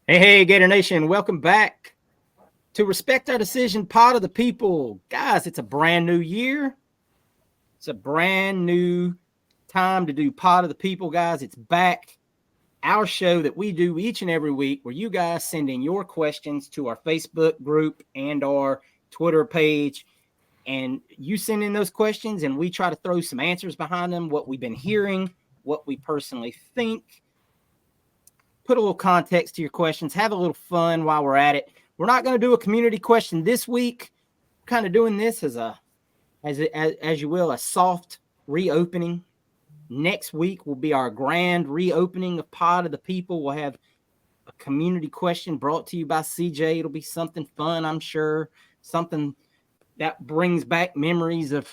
Hey, Gator Nation, welcome back to Respect Our Decision Pod of the People. Guys, it's a brand new year. It's a brand new time to do Pod of the People, guys. It's back. Our show that we do each and every week where you guys send in your questions to our Facebook group and our Twitter page. And you send in those questions and we try to throw some answers behind them, what we've been hearing, what we personally think. Put a little context to your questions. Have a little fun while we're at it. We're not going to do a community question this week. We're kind of doing this as you will, a soft reopening. Next week will be our grand reopening of Pod of the People. We'll have a community question brought to you by CJ. It'll be something fun, I'm sure. Something that brings back memories of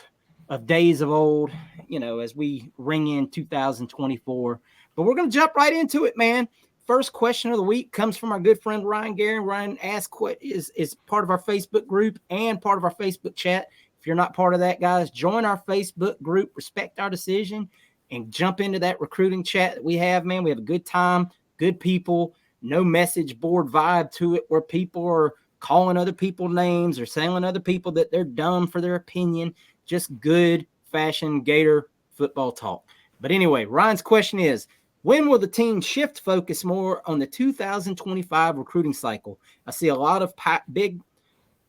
days of old, as we ring in 2024. But we're going to jump right into it, man. First question of the week comes from our good friend Ryan Gary. Ryan asked what is part of our Facebook group and part of our Facebook chat. If you're not part of that, guys, join our Facebook group, Respect Our Decision, and jump into that recruiting chat that we have, man. We have a good time, good people, no message board vibe to it where people are calling other people names or telling other people that they're dumb for their opinion. Just good fashioned Gator football talk. But anyway, Ryan's question is, when will the team shift focus more on the 2025 recruiting cycle? I see a lot of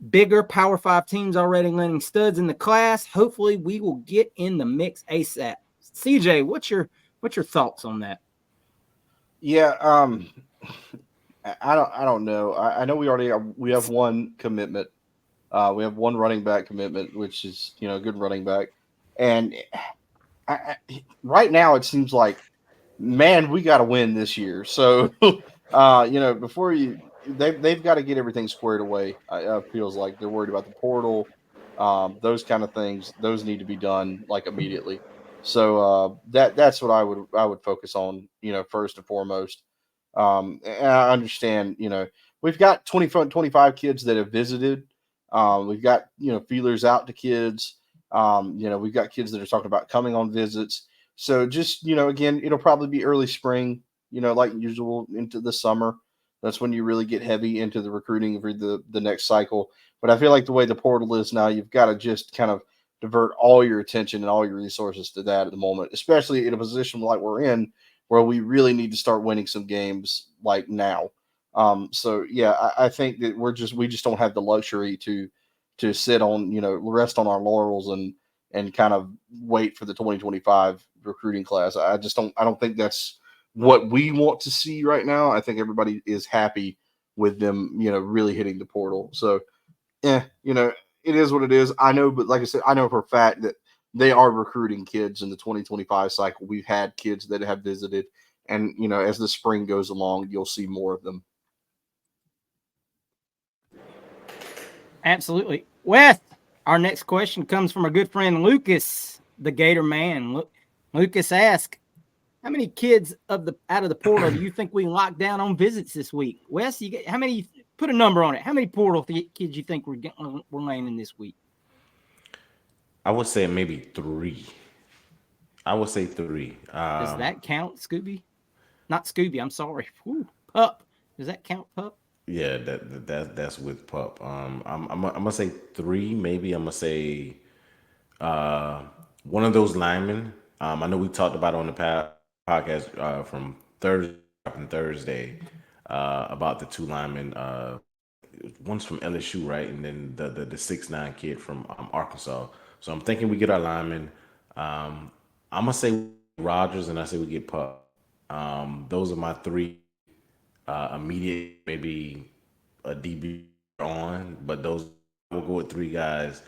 bigger Power 5 teams already landing studs in the class. Hopefully, we will get in the mix ASAP. CJ, what's your thoughts on that? Yeah, I don't know. I know we have one commitment. We have one running back commitment, which is a good running back, and right now it seems like, man, we got to win this year. So, before they've got to get everything squared away. Feels like they're worried about the portal, those kind of things. Those need to be done like immediately. So that's what I would focus on. First and foremost. And I understand. We've got 25 kids that have visited. We've got feelers out to kids. We've got kids that are talking about coming on visits. So just, again, it'll probably be early spring, like usual into the summer. That's when you really get heavy into the recruiting for the next cycle. But I feel like the way the portal is now, you've got to just kind of divert all your attention and all your resources to that at the moment, especially in a position like we're in where we really need to start winning some games like now. So yeah, I think that we just don't have the luxury to sit on, rest on our laurels and kind of wait for the 2025 recruiting class. I don't think that's what we want to see right now. I think everybody is happy with them, really hitting the portal. So, it is what it is. I know, but like I said, I know for a fact that they are recruiting kids in the 2025 cycle. We've had kids that have visited, and as the spring goes along, you'll see more of them. Absolutely. Wes, our next question comes from our good friend Lucas, the Gator man. Lucas asked, how many kids out of the portal do you think we locked down on visits this week? Wes, how many? Put a number on it. How many portal kids you think we're landing this week? I would say maybe three. I would say three. Does that count, Scooby? Not Scooby. I'm sorry. Whew, Pup. Does that count, Pup? Yeah, that's with pup. I'm gonna say three. Maybe I'm gonna say one of those linemen. I know we talked about on the podcast from Thursday about the two linemen. One's from LSU, right, and then the 6'9" kid from Arkansas. So I'm thinking we get our linemen. I'm gonna say Rogers, and I say we get Pup. Those are my three immediate, maybe a DB on, but those we'll go with three guys.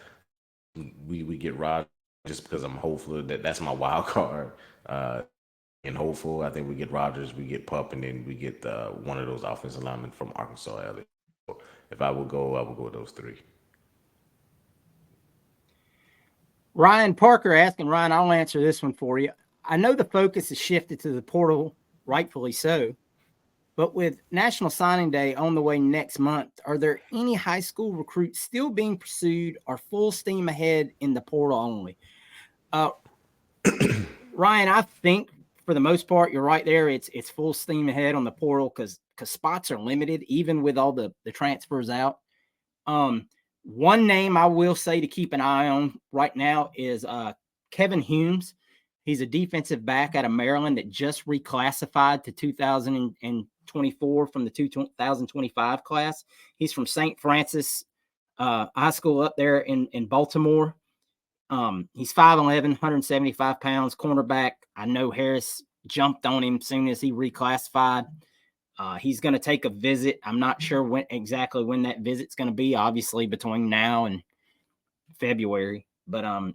We get Rogers just because I'm hopeful that's my wild card. And hopeful, I think we get Rogers, we get Pup, and then we get one of those offensive linemen from Arkansas. If I would go, I would go with those three. Ryan Parker asking, Ryan, I'll answer this one for you. I know the focus is shifted to the portal, rightfully so. But with National Signing Day on the way next month, are there any high school recruits still being pursued or full steam ahead in the portal only? Ryan, I think for the most part, you're right there. It's full steam ahead on the portal because because spots are limited, even with all the transfers out. One name I will say to keep an eye on right now is Kevin Humes. He's a defensive back out of Maryland that just reclassified to 2024 from the 2025 class. He's from St. Francis High School up there in Baltimore. He's 5'11", 175 pounds, cornerback. I know Harris jumped on him as soon as he reclassified. He's going to take a visit. I'm not sure exactly when that visit's going to be, obviously between now and February. But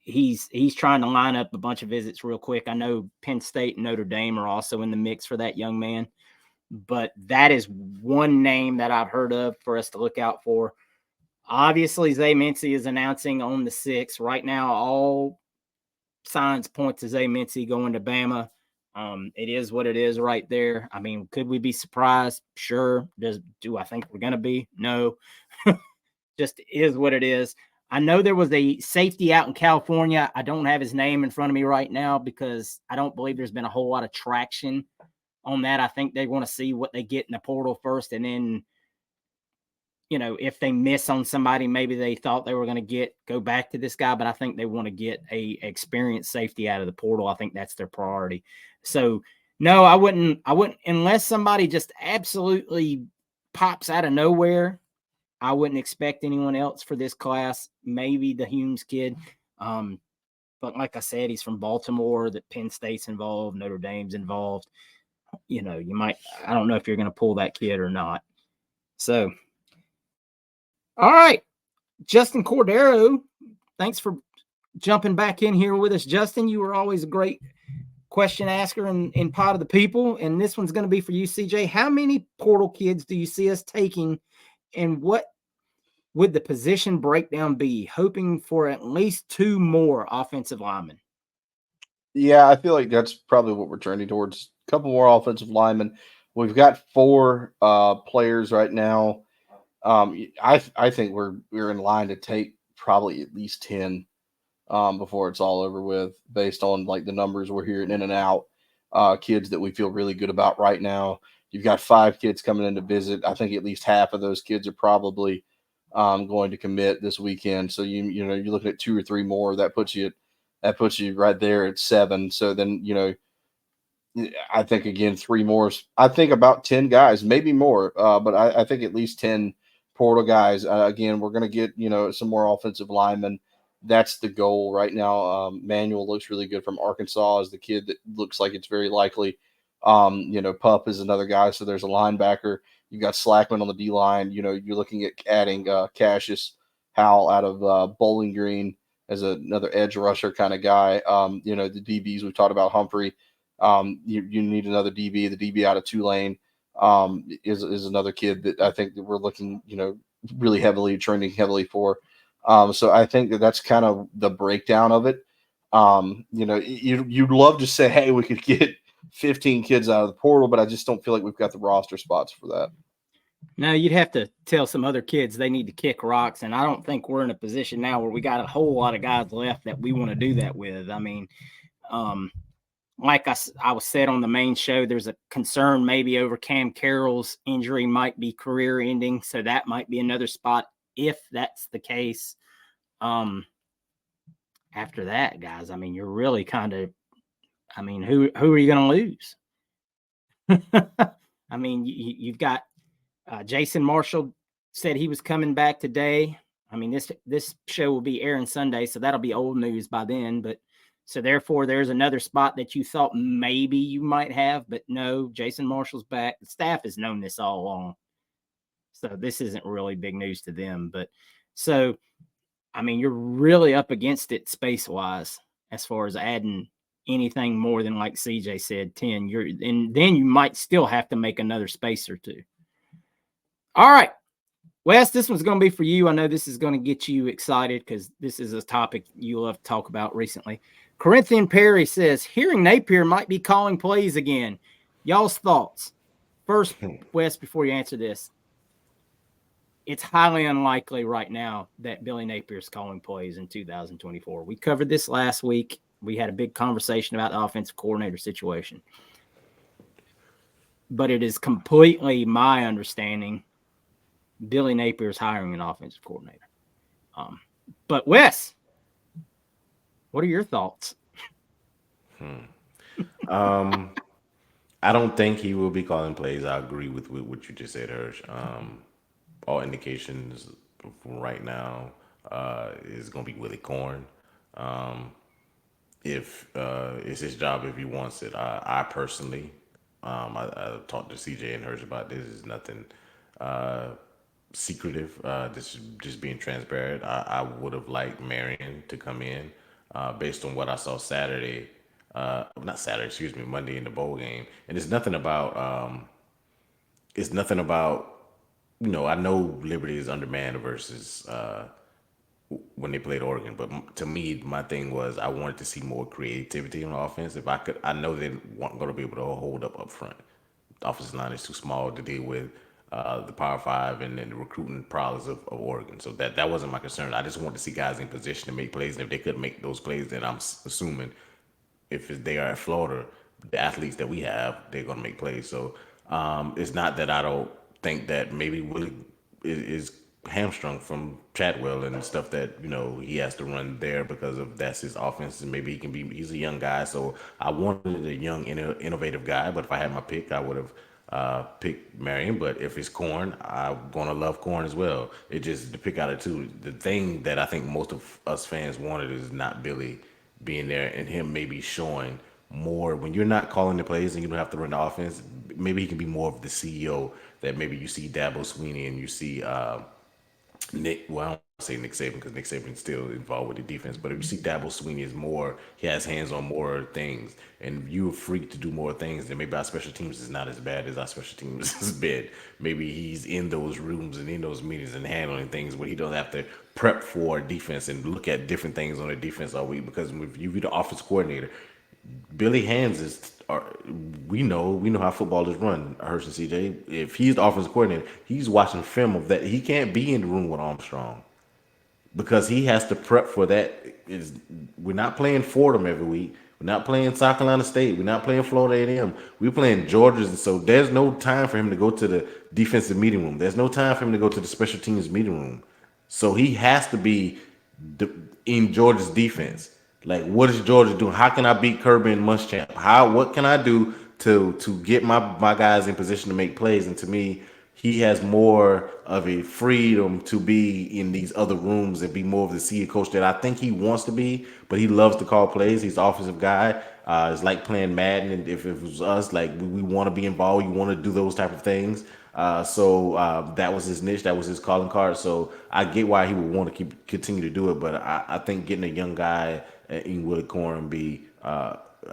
he's trying to line up a bunch of visits real quick. I know Penn State and Notre Dame are also in the mix for that young man. But that is one name that I've heard of for us to look out for. Obviously, Zay Mincy is announcing on the 6th. Right now, all signs point to Zay Mincy going to Bama. It is what it is right there. I mean, could we be surprised? Sure. Do I think we're going to be? No. Just is what it is. I know there was a safety out in California. I don't have his name in front of me right now because I don't believe there's been a whole lot of traction on that. I think they want to see what they get in the portal first, and then, you know, if they miss on somebody, maybe they thought they were going to go back to this guy, but I think they want to get a experienced safety out of the portal. I think that's their priority. So no, I wouldn't, unless somebody just absolutely pops out of nowhere. I wouldn't expect anyone else for this class. Maybe the Humes kid. But like I said, he's from Baltimore, that Penn State's involved, Notre Dame's involved. You know, I don't know if you're going to pull that kid or not. So, all right, Justin Cordero, thanks for jumping back in here with us. Justin, you were always a great question asker in Pod of the People, and this one's going to be for you, CJ. How many portal kids do you see us taking, and what would the position breakdown be? Hoping for at least 2 more offensive linemen. Yeah, I feel like that's probably what we're trending towards. A couple more offensive linemen. We've got 4 players right now. I think we're in line to take probably at least 10 before it's all over with, based on like the numbers we're hearing in and out. Kids that we feel really good about right now. You've got 5 kids coming in to visit. I think at least half of those kids are probably going to commit this weekend. So you know you're looking at 2 or 3 more. That puts you right there at 7. So then, you know, I think again 3 more. I think about 10 guys, maybe more, but I think at least 10 portal guys. Again, we're going to get, you know, some more offensive linemen. That's the goal right now. Manuel looks really good from Arkansas, as the kid that looks like it's very likely. You know, Pup is another guy. So there's a linebacker. You've got Slackman on the D line. You know, you're looking at adding Cassius Howell out of Bowling Green as another edge rusher kind of guy. You know, the DBs we've talked about, Humphrey. You need another DB. The DB out of Tulane is another kid that I think that we're looking, you know, really trending heavily for. So I think that's kind of the breakdown of it. You know, you'd love to say, hey, we could get 15 kids out of the portal, but I just don't feel like we've got the roster spots for that. No, you'd have to tell some other kids they need to kick rocks, and I don't think we're in a position now where we got a whole lot of guys left that we want to do that with. I mean, like I was said on the main show, there's a concern maybe over Cam Carroll's injury might be career ending, so that might be another spot if that's the case. After that, guys, I mean, you're really kind of, I mean, who are you going to lose? I mean, you've got Jason Marshall said he was coming back today. I mean, this show will be airing Sunday, so that'll be old news by then. But so therefore, there's another spot that you thought maybe you might have, but no, Jason Marshall's back. The staff has known this all along, so this isn't really big news to them. But so, I mean, you're really up against it space wise as far as adding anything more than, like CJ said, 10. And then you might still have to make another space or 2. All right, Wes, this one's going to be for you. I know this is going to get you excited because this is a topic you love to talk about recently. Corinthian Perry says, hearing Napier might be calling plays again. Y'all's thoughts? First, Wes, before you answer this, it's highly unlikely right now that Billy Napier's calling plays in 2024. We covered this last week. We had a big conversation about the offensive coordinator situation. but it is completely my understanding Billy Napier is hiring an offensive coordinator. But Wes, what are your thoughts? I don't think he will be calling plays. I agree with what you just said, Hirsch. All indications right now is going to be Willie Corn. If it's his job if he wants it. I personally, I talked to CJ and Hirsch about this. Is nothing secretive. This is just being transparent. I would have liked Marion to come in based on what I saw Saturday. Not Saturday, excuse me, Monday in the bowl game. And it's nothing about. It's nothing about. I know Liberty is undermanned versus when they played Oregon. But to me, my thing was I wanted to see more creativity on offense. If I could, I know they weren't going to be able to hold up front. The offensive line is too small to deal with the Power Five and then the recruiting prowess of Oregon. So that wasn't my concern. I just wanted to see guys in position to make plays, and if they couldn't make those plays, then I'm assuming if they are at Florida, the athletes that we have, they're going to make plays. So it's not that I don't think that maybe Willie is hamstrung from Chadwell and stuff that he has to run there because of that's his offense, and maybe he's a young guy. So I wanted a young innovative guy, but if I had my pick, I would have picked Marion. But if it's Corn, I'm gonna love Corn as well. It just to pick out of two. The thing that I think most of us fans wanted is not Billy being there and him maybe showing more when you're not calling the plays and you don't have to run the offense. Maybe he can be more of the CEO that maybe you see Dabo Sweeney and you see Nick. Well, I don't say Nick Saban because Nick Saban's still involved with the defense. But if you see Dabo Sweeney is more, he has hands on more things, and you're free to do more things. Then maybe our special teams is not as bad as our special teams has been. Maybe he's in those rooms and in those meetings and handling things where he doesn't have to prep for defense and look at different things on the defense all week. Because if you be the offense coordinator, Billy Hands is. We know how football is run. Hurst and CJ. If he's the offensive coordinator, he's watching film of that. He can't be in the room with Armstrong because he has to prep for that. We're not playing Fordham every week. We're not playing South Carolina State. We're not playing Florida A&M. We're playing Georgia, and so there's no time for him to go to the defensive meeting room. There's no time for him to go to the special teams meeting room. So he has to be in Georgia's defense. Like, what is Georgia doing? How can I beat Kirby and Muschamp? What can I do to get my guys in position to make plays? And to me, he has more of a freedom to be in these other rooms and be more of the senior coach that I think he wants to be, but he loves to call plays. He's the offensive guy. It's like playing Madden, and if it was us, like we want to be involved, we want to do those type of things. So that was his niche, that was his calling card. So I get why he would want to continue to do it, but I think getting a young guy in Willie Corn be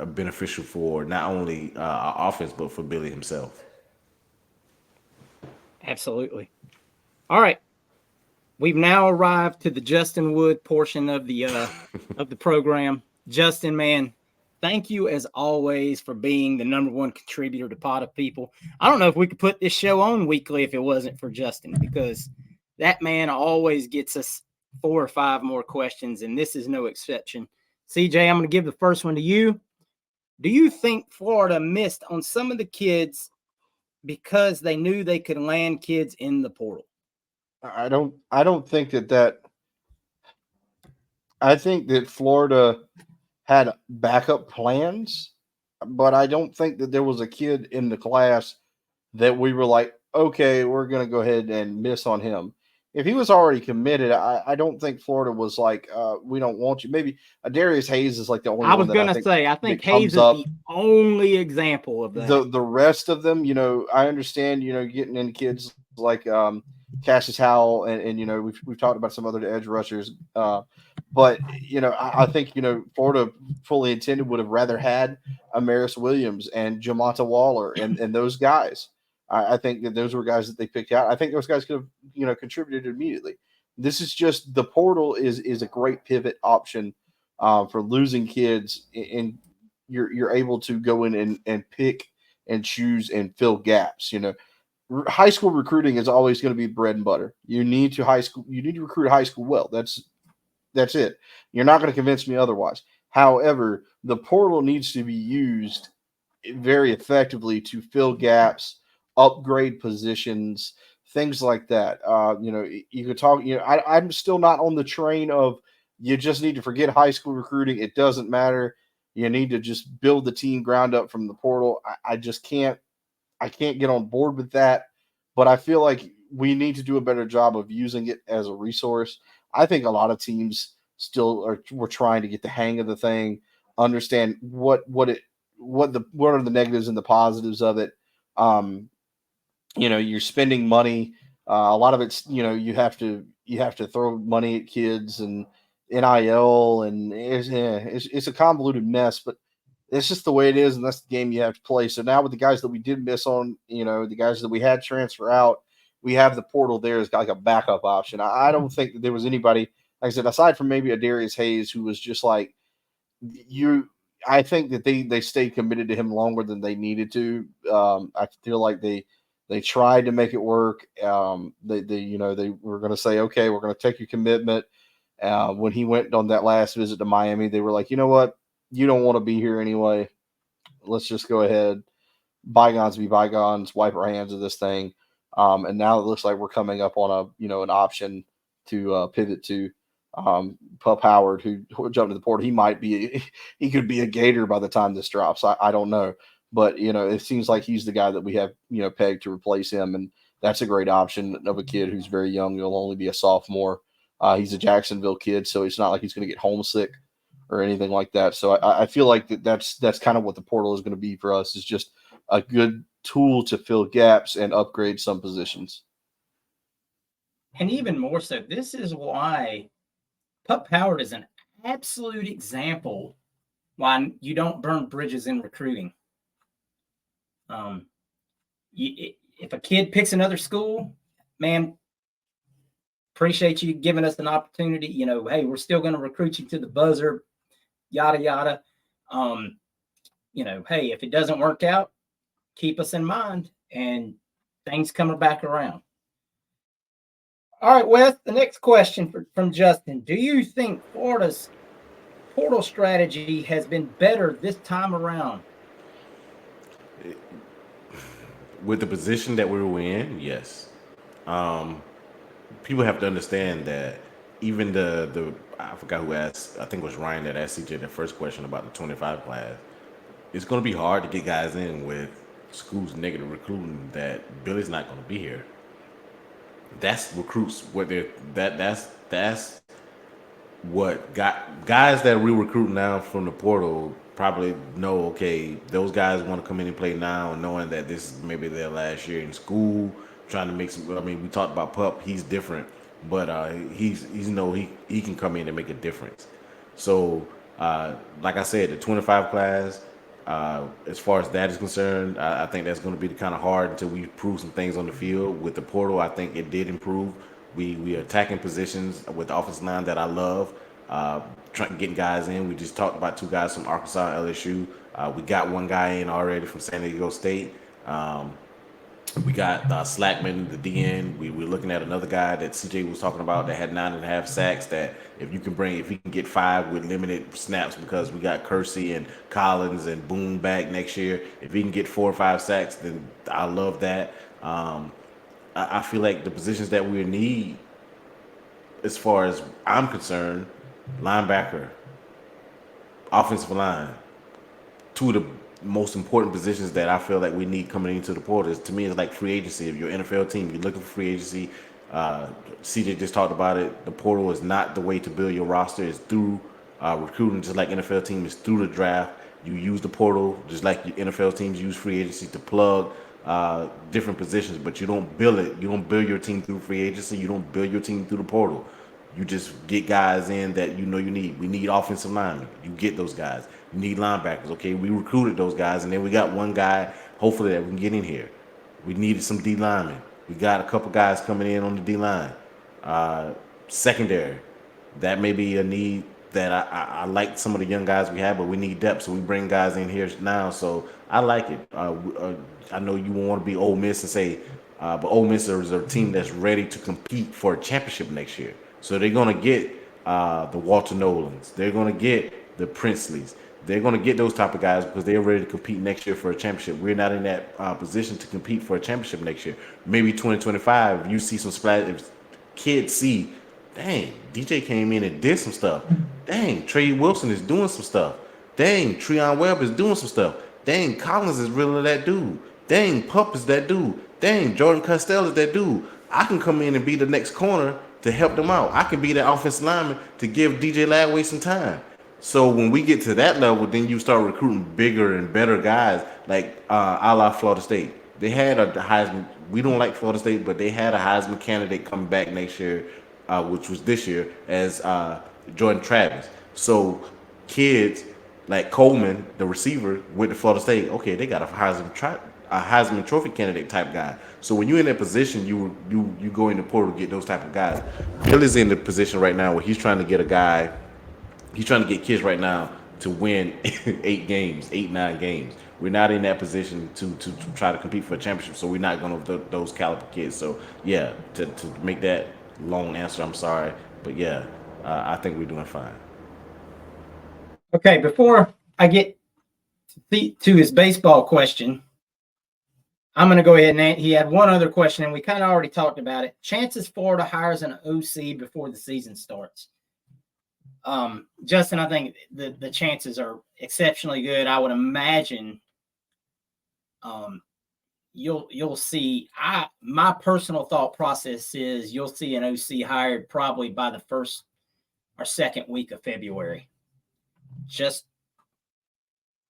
beneficial for not only our offense but for Billy himself. Absolutely. All right. We've now arrived to the Justin Wood portion of the program. Justin, man, thank you as always for being the number one contributor to Pot of People. I don't know if we could put this show on weekly if it wasn't for Justin, because that man always gets us 4 or 5 more questions, and this is no exception. CJ, I'm going to give the first one to you. Do you think Florida missed on some of the kids because they knew they could land kids in the portal? I don't think that. I think that Florida had backup plans, but I don't think that there was a kid in the class that we were like, okay, we're going to go ahead and miss on him. If he was already committed, I don't think Florida was like, we don't want you. Maybe Darius Hayes is like the only one. I was going to say, I think Hayes is the only example of that. The rest of them, I understand, getting in kids like Cassius Howell and we've talked about some other edge rushers. But I think Florida fully intended would have rather had Amaris Williams and Jamonta Waller and those guys. I think that those were guys that they picked out. I think those guys could have contributed immediately. This is just the portal is a great pivot option for losing kids, and you're able to go in and pick and choose and fill gaps. High school recruiting is always going to be bread and butter. You need to recruit high school well. That's it. You're not going to convince me otherwise. However, the portal needs to be used very effectively to fill gaps, upgrade positions, things like that. You could talk. I'm still not on the train of you just need to forget high school recruiting. It doesn't matter. You need to just build the team ground up from the portal. I just can't. I can't get on board with that. But I feel like we need to do a better job of using it as a resource. I think a lot of teams still we're trying to get the hang of the thing, understand what are the negatives and the positives of it. Um, you're spending money. A lot of it's you have to throw money at kids and NIL, and it's a convoluted mess, but it's just the way it is, and that's the game you have to play. So now with the guys that we did miss on, the guys that we had transfer out, we have the portal there as like a backup option. I don't think that there was anybody, like I said, aside from maybe a Darius Hayes, who was just like you. I think that they stayed committed to him longer than they needed to. I feel like they tried to make it work. They were going to say, okay, we're going to take your commitment. When he went on that last visit to Miami, they were like, you know what, you don't want to be here anyway. Let's just go ahead, bygones be bygones, wipe our hands of this thing. And now it looks like we're coming up on an option to pivot to. Pup Howard, who jumped to the portal, he could be a Gator by the time this drops. I don't know, but it seems like he's the guy that we have pegged to replace him, and that's a great option of a kid who's very young. He'll only be a sophomore. He's a Jacksonville kid, so it's not like he's going to get homesick or anything like that. So I feel like that's kind of what the portal is going to be for us, is just a good tool to fill gaps and upgrade some positions. And even more so, this is why Pup Howard is an absolute example why you don't burn bridges in recruiting. If a kid picks another school, man, appreciate you giving us an opportunity. Hey, we're still going to recruit you to the buzzer, yada, yada. Hey, if it doesn't work out, keep us in mind, and things coming back around. All right, Wes, the next question from Justin. Do you think Florida's portal strategy has been better this time around? With the position that we were in, yes. People have to understand that even the I forgot who asked, I think it was Ryan that asked CJ the first question about the 25 class. It's going to be hard to get guys in with schools negative recruiting that Billy's not going to be here. That's recruits what they're that's what got guys that we recruiting now from the portal probably know, okay, those guys want to come in and play now, knowing that this is maybe their last year in school, trying to make some. I mean, we talked about Pup, he's different, but he's he can come in and make a difference. So like I said, the 25 class, as far as that is concerned, I think that's going to be kind of hard until we prove some things on the field. With the portal, I think it did improve. We are attacking positions with the offensive line that I love. Trying getting guys in. We just talked about two guys from Arkansas and LSU. We got one guy in already from San Diego State. We got Slackman, the DN. We're looking at another guy that CJ was talking about that had 9.5 sacks. That if he can get 5 with limited snaps, because we got Kersey and Collins and Boone back next year. If he can get 4 or 5 sacks, then I love that. I feel like the positions that we need, as far as I'm concerned, linebacker, offensive line, two of the most important positions that I feel like we need coming into the portal. To me, it's like free agency. If you're an NFL team, you're looking for free agency. CJ just talked about it. The portal is not the way to build your roster. It's through recruiting, just like NFL team is through the draft. You use the portal just like NFL teams use free agency to plug different positions, but you don't build it. You don't build your team through free agency. You don't build your team through the portal. You just get guys in that you need. We need offensive linemen. You get those guys. You need linebackers. Okay, we recruited those guys, and then we got one guy, hopefully, that we can get in here. We needed some D linemen. We got a couple guys coming in on the D line. Secondary, that may be a need that I like some of the young guys we have, but we need depth, so we bring guys in here now. So I like it. I know you won't want to be Ole Miss and say, but Ole Miss is a team that's ready to compete for a championship next year. So they're going to get the Walter Nolans. They're going to get the Princeleys. they're going to get those type of guys because they're ready to compete next year for a championship. We're not in that position to compete for a championship next year. Maybe 2025, you see some splash. If kids see, dang, DJ came in and did some stuff. Dang, Trey Wilson is doing some stuff. Dang, Treon Webb is doing some stuff. Dang, Collins is really that dude. Dang, Pup is that dude. Dang, Jordan Castell is that dude. I can come in and be the next corner to help them out. I can be the offensive lineman to give DJ Ladway some time. So when we get to that level, then you start recruiting bigger and better guys, like a la Florida State. They had a Heisman. We don't like Florida State, but they had a Heisman candidate coming back next year, which was this year, as Jordan Travis. So kids like Coleman, the receiver, went to Florida State. Okay, they got a Heisman Trophy candidate type guy. So when you're in that position, you go in the portal to get those type of guys. Billy's in the position right now where he's trying to get a guy. He's trying to get kids right now to win 9 games. We're not in that position to try to compete for a championship, so we're not going to those caliber kids. So yeah, to make that long answer, I'm sorry, but yeah, I think we're doing fine. Okay, before I get to his baseball question, I'm going to go ahead and he had one other question, and we kind of already talked about it. Chances Florida hires an OC before the season starts. Justin, I think the chances are exceptionally good. I would imagine you'll see. My personal thought process is you'll see an OC hired probably by the first or second week of February. Just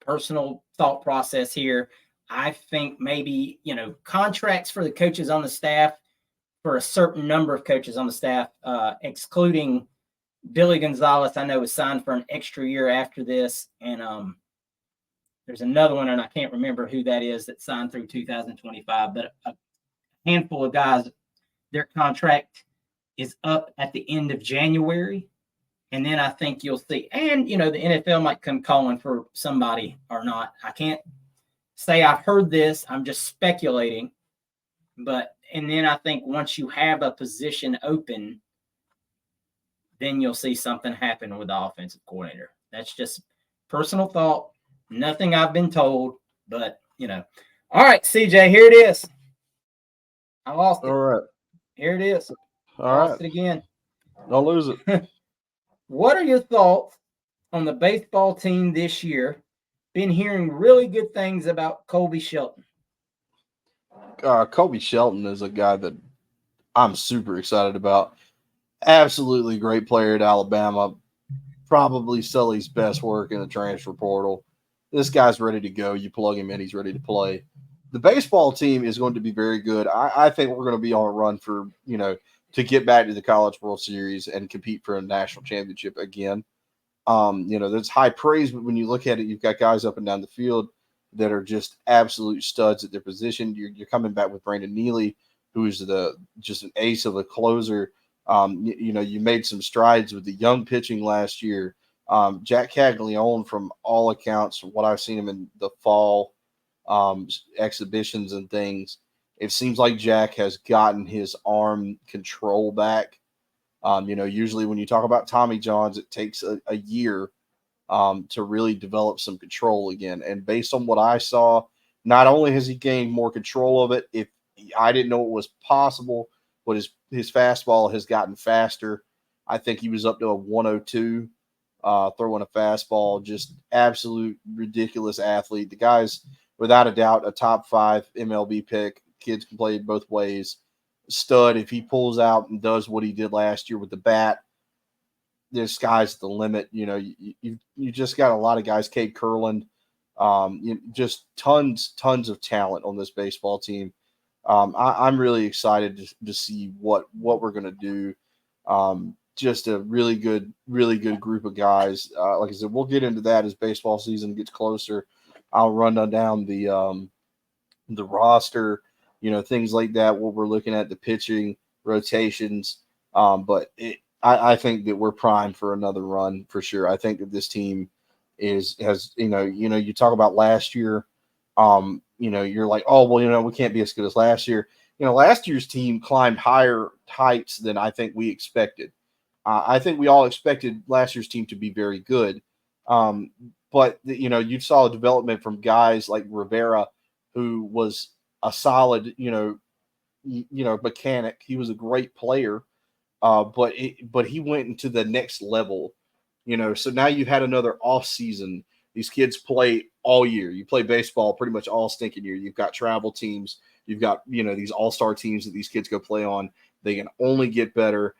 personal thought process here. I think maybe, contracts for the coaches on the staff, for a certain number of coaches on the staff, excluding Billy Gonzalez, I know is signed for an extra year after this. And there's another one, and I can't remember who that is, that signed through 2025. But a handful of guys, their contract is up at the end of January. And then I think you'll see, and, the NFL might come calling for somebody or not. I can't say I've heard this. I'm just speculating. And then I think once you have a position open, then you'll see something happen with the offensive coordinator. That's just personal thought. Nothing I've been told, but, All right, CJ, here it is. I lost it. All right. Here it is. Lost it again. Don't lose it. What are your thoughts on the baseball team this year? Been hearing really good things about Colby Shelton. Colby Shelton is a guy that I'm super excited about. Absolutely great player at Alabama. Probably Sully's best work in the transfer portal. This guy's ready to go. You plug him in, he's ready to play. The baseball team is going to be very good. I think we're going to be on a run for, to get back to the College World Series and compete for a national championship again. There's high praise, but when you look at it, you've got guys up and down the field that are just absolute studs at their position. You're coming back with Brandon Neely, who is just an ace of a closer. You made some strides with the young pitching last year. Jack Caglione, from all accounts, from what I've seen him in the fall exhibitions and things, it seems like Jack has gotten his arm control back. Usually when you talk about Tommy Johns, it takes a year to really develop some control again. And based on what I saw, not only has he gained more control of it, if I didn't know it was possible, but his fastball has gotten faster. I think he was up to a 102 throwing a fastball. Just absolute ridiculous athlete. The guy's, without a doubt, a top 5 MLB pick. Kids can play both ways. Stud. If he pulls out and does what he did last year with the bat, the sky's the limit. You just got a lot of guys. Cade Kurland, just tons of talent on this baseball team. I'm really excited to see what we're going to do. Just a really good group of guys. Like I said, we'll get into that as baseball season gets closer. I'll run down the roster, things like that, what we're looking at, the pitching rotations. But I think that we're primed for another run for sure. I think that this team has you talk about last year. You're like, oh, well, we can't be as good as last year. Last year's team climbed higher heights than I think we expected. I think we all expected last year's team to be very good. but you saw a development from guys like Rivera, who was a solid, mechanic. He was a great player, but he went into the next level, So now you've had another off season. These kids play all year. You play baseball pretty much all stinking year. You've got travel teams. You've got these all-star teams that these kids go play on. They can only get better.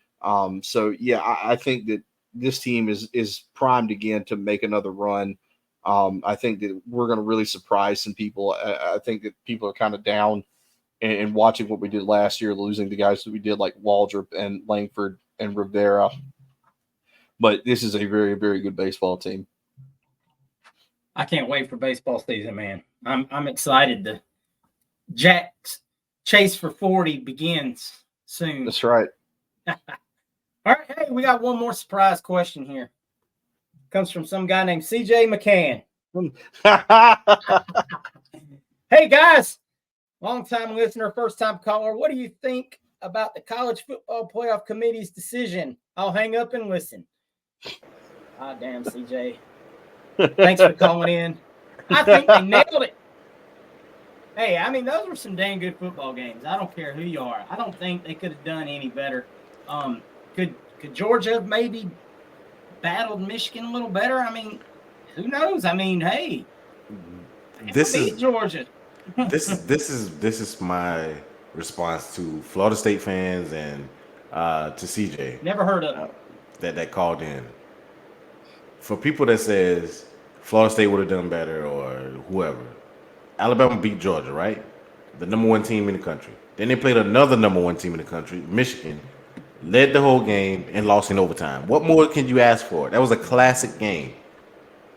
So yeah, I think that this team is primed again to make another run. I think that we're going to really surprise some people. I think that people are kind of down and watching what we did last year, losing the guys that we did like Waldrop and Langford and Rivera. But this is a very, very good baseball team. I can't wait for baseball season, man. I'm excited. The Jack's chase for 40 begins soon. That's right. All right, hey, we got one more surprise question here. Comes from some guy named CJ McCann. Hey guys, long-time listener, first-time caller. What do you think about the College Football Playoff Committee's decision? I'll hang up and listen. Ah, damn, CJ. Thanks for calling in. I think they nailed it. Hey, I mean, those were some dang good football games. I don't care who you are. I don't think they could have done any better. Could Georgia have maybe battled Michigan a little better? I mean, who knows? I mean, hey, this is Georgia. this is my response to Florida State fans and to CJ. Never heard of it. That called in. For people that says Florida State would have done better or whoever, Alabama beat Georgia, right? The number one team in the country. Then they played another number one team in the country, Michigan, led the whole game and lost in overtime. What more can you ask for? That was a classic game.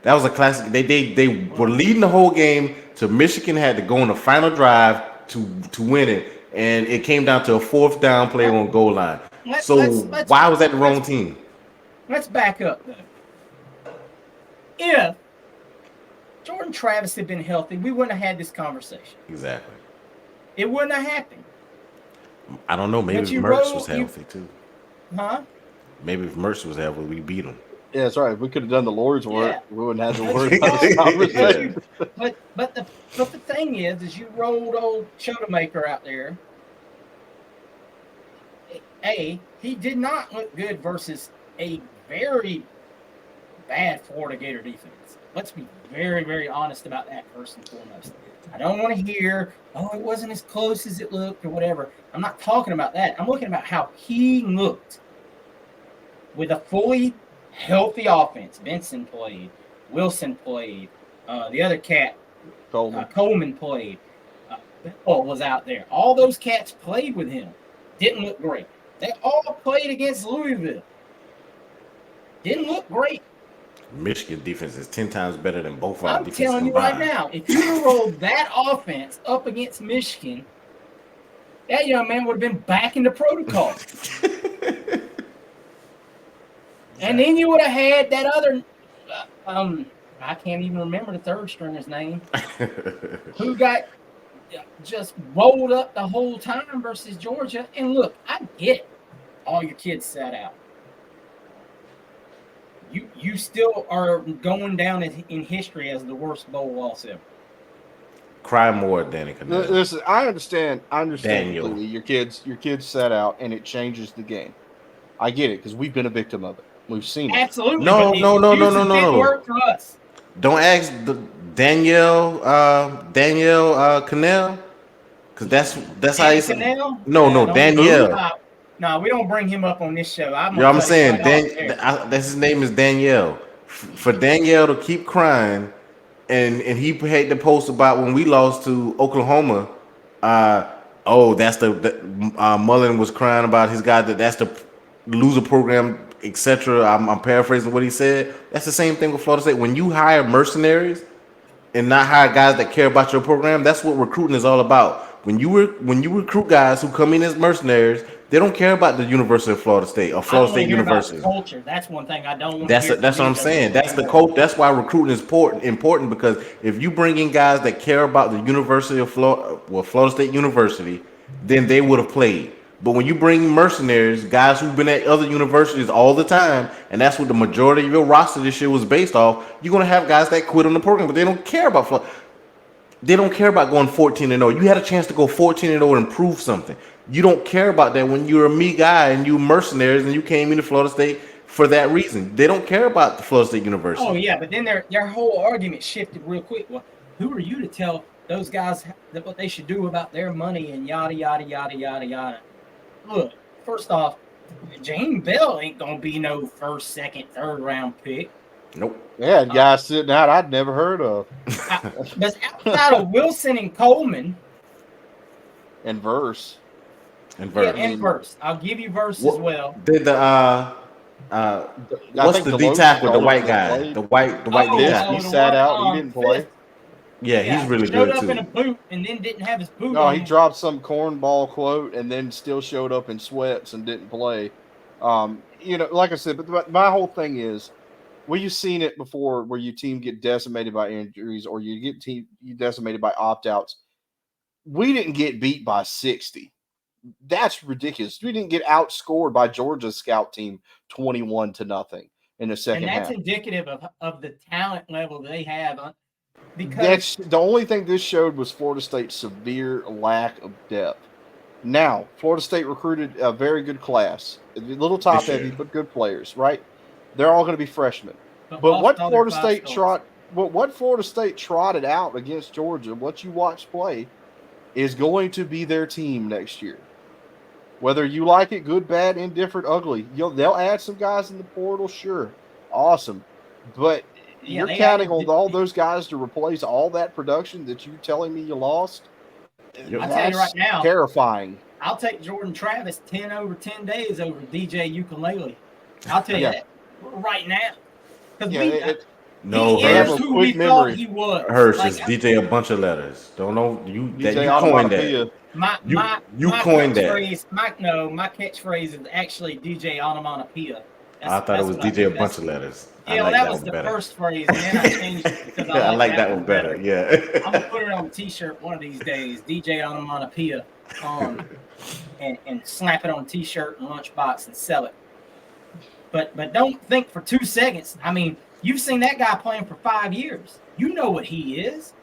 That was a classic. They were leading the whole game to Michigan had to go on the final drive to win it, and it came down to a fourth down play on goal line. Why was that the wrong team? Let's back up, though. If Jordan Travis had been healthy, we wouldn't have had this conversation. Exactly. It wouldn't have happened. I don't know. Maybe if Mertz was healthy, too. Huh? Maybe if Mertz was healthy, we beat him. Yeah, that's right. If we could have done the Lord's work, we wouldn't have to worry about this conversation. But the thing is you rolled old Showmaker out there. He did not look good versus a very bad Florida Gator defense. Let's be very, very honest about that first and foremost. I don't want to hear, it wasn't as close as it looked or whatever. I'm not talking about that. I'm looking about how he looked with a fully healthy offense. Benson played. Wilson played. The other cat, Coleman played. Bell was out there. All those cats played with him. Didn't look great. They all played against Louisville. Didn't look great. Michigan defense is 10 times better than both our defenses. I'm telling you right now, if you rolled that offense up against Michigan, that young man would have been back into protocol. And then you would have had that other, I can't even remember the third stringer's name, who got just rolled up the whole time versus Georgia. And look, I get it. All your kids sat out. You still are going down in history as the worst bowl loss ever. Cry more, Danny. Listen, I understand Daniel. completely. Your kids sat out, and it changes the game. I get it because we've been a victim of it. We've seen it. Absolutely. No. Didn't work for us. Don't ask Danielle Cannell, because that's how he's. No, Danielle. No, we don't bring him up on this show. I'm saying that's his name is Danielle. For Danielle to keep crying, and he had the post about when we lost to Oklahoma. That's Mullen was crying about his guy that's the loser program, etc. I'm paraphrasing what he said. That's the same thing with Florida State. When you hire mercenaries and not hire guys that care about your program, that's what recruiting is all about. When you recruit guys who come in as mercenaries, they don't care about the University of Florida State or Florida State University. Culture. That's one thing I don't want. That's what I'm saying. That's the code. That's why recruiting is important because if you bring in guys that care about the University of Florida State University, then they would have played. But when you bring mercenaries, guys who've been at other universities all the time, and that's what the majority of your roster this year was based off, you're gonna have guys that quit on the program, but they don't care about they don't care about going 14-0. You had a chance to go 14-0 and prove something. You don't care about that when you're a me guy and you mercenaries and you came into Florida State for that reason. They don't care about the Florida State University. Oh yeah, but then their whole argument shifted real quick. Well, who are you to tell those guys what they should do about their money and yada yada yada yada yada? Look, first off, Jane Bell ain't gonna be no first, second, third round pick. Nope. Yeah, guys sitting out I'd never heard of. But outside of Wilson and Coleman And Verse. and Verse, I'll give you Verse as well. Did the what's the D tackle? The white guy, the white D tackle. He sat out. He didn't play. Yeah, he's really showed good up too. in a boot and then didn't have his boot. No, on he him. dropped some cornball quote and then still showed up in sweats and didn't play. Like I said, but my whole thing is, well, you've seen it before where your team get decimated by injuries or you get you decimated by opt-outs. We didn't get beat by 60. That's ridiculous. We didn't get outscored by Georgia's scout team 21-0 in the second half. And that's indicative of the talent level they have. Because That's the only thing this showed was Florida State's severe lack of depth. Now, Florida State recruited a very good class, a little top heavy, but good players, right? They're all going to be freshmen. But what Florida State trotted out against Georgia, what you watched play, is going to be their team next year. Whether you like it, good, bad, indifferent, ugly, they'll add some guys in the portal, sure, awesome, but you're counting on all those guys to replace all that production that you're telling me you lost. I'll tell you right now, terrifying. I'll take Jordan Travis 10 over 10 days over DJ Ukulele. I'll tell you that right now. No, he is who we thought he was. Hirsch is DJ a bunch of letters. Don't know you coined that. You coined that. My catchphrase is actually DJ onomatopoeia. I thought it was DJ a bunch of letters. Yeah, that was the first phrase, and then I changed it because I like that one better. Yeah, I'm gonna put it on a T-shirt one of these days. DJ onomatopoeia, and slap it on a T-shirt and lunchbox and sell it. But don't think for 2 seconds. I mean, you've seen that guy playing for 5 years. You know what he is.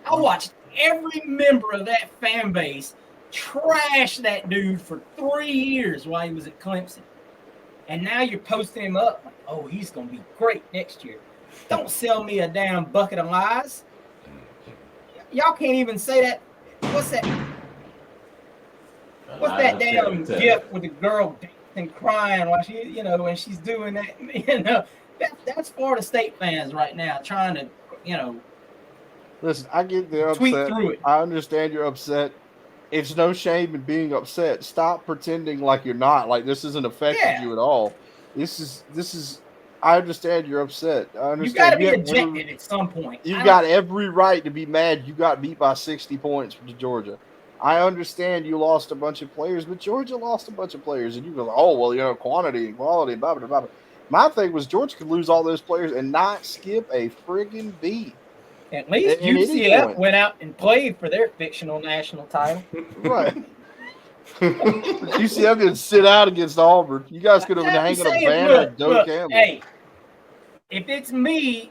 I watched every member of that fan base trash that dude for 3 years while he was at Clemson. And now you're posting him up like, oh, he's going to be great next year. Don't sell me a damn bucket of lies. Y'all can't even say that. What's that? What's that damn gift with the girl dancing, crying while she, when she's doing that? That's Florida State fans right now trying to, Listen, I get the upset. Tweet through it. I understand you're upset. It's no shame in being upset. Stop pretending like you're not. Like this isn't affecting you at all. This is. I understand you're upset. I understand. You got to be ejected at some point. You got every right to be mad. You got beat by 60 points to Georgia. I understand you lost a bunch of players, but Georgia lost a bunch of players, and you go, oh well, quantity and quality, blah blah blah. My thing was Georgia could lose all those players and not skip a friggin' beat. At least UCF went out and played for their fictional national title. Right. UCF didn't sit out against Auburn. You guys could have been hanging a banner of Doe Campbell. Hey, if it's me,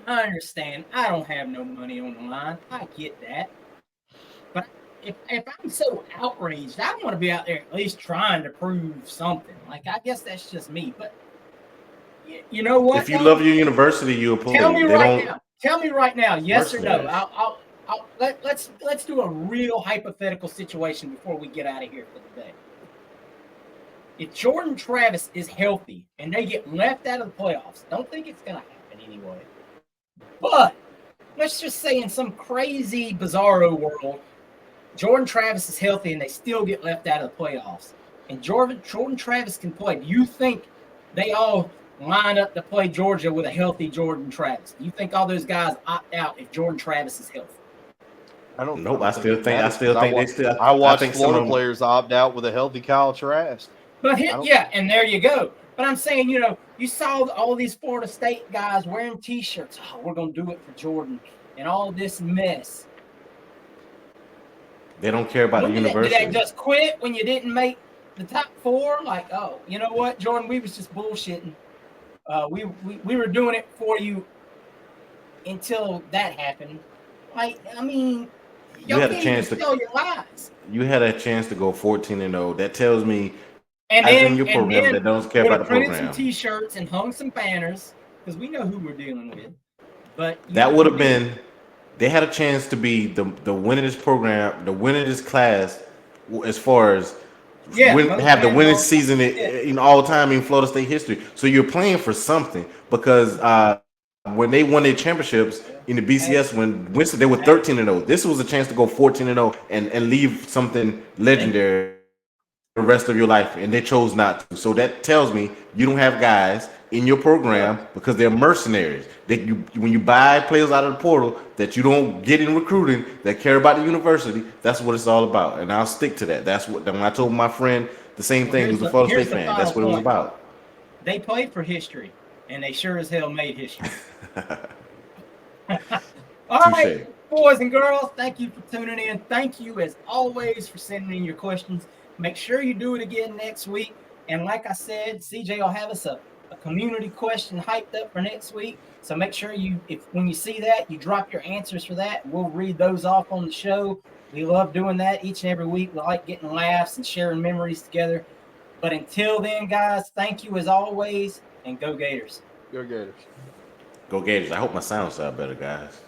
I understand. I don't have no money on the line. I get that. But if I'm so outraged, I want to be out there at least trying to prove something. Like, I guess that's just me. But you know what? If you love your university, you'll play. Tell me right now, yes or no. Let's do a real hypothetical situation before we get out of here for the day. If Jordan Travis is healthy and they get left out of the playoffs, don't think it's going to happen anyway. But let's just say in some crazy, bizarro world, Jordan Travis is healthy and they still get left out of the playoffs. And Jordan Travis can play. Do you think they all line up to play Georgia with a healthy Jordan Travis? Do you think all those guys opt out if Jordan Travis is healthy? I don't. Nope. I still think they still. I watched Florida players opt out with a healthy Kyle Trask. But and there you go. But I'm saying, you saw all these Florida State guys wearing T-shirts. Oh, we're gonna do it for Jordan, and all this mess. They don't care about the Did university. they just quit when you didn't make the top 4? Like, oh, you know what, Jordan, we was just bullshitting. We were doing it for you until that happened. Like, I mean, You y'all had a can't chance even to tell your lies. you had a chance to go 14-0. That tells me And guys then, in your program that don't care would about have the printed some program. T-shirts and hung some banners because we know who we're dealing with. But That would have been. They had a chance to be the winningest program, the winningest class, as far as most have the wins winning all season in all time in Florida State history. So you're playing for something because when they won their championships in the BCS, when Winston they were 13-0. This was a chance to go 14-0 and leave something legendary the rest of your life, and they chose not to. So that tells me you don't have guys in your program because they're mercenaries. That you, when you buy players out of the portal, that you don't get in recruiting that care about the university. That's what it's all about, and I'll stick to that. That's what when I told my friend the same thing. Who's a Florida State fan? That's what it was about. They played for history, and they sure as hell made history. All right, boys and girls, thank you for tuning in. Thank you, as always, for sending in your questions. Make sure you do it again next week. And like I said, CJ will have us a community question hyped up for next week. So make sure when you see that, you drop your answers for that. We'll read those off on the show. We love doing that each and every week. We like getting laughs and sharing memories together. But until then, guys, thank you as always, and go Gators. Go Gators. Go Gators. I hope my sound sound better, guys.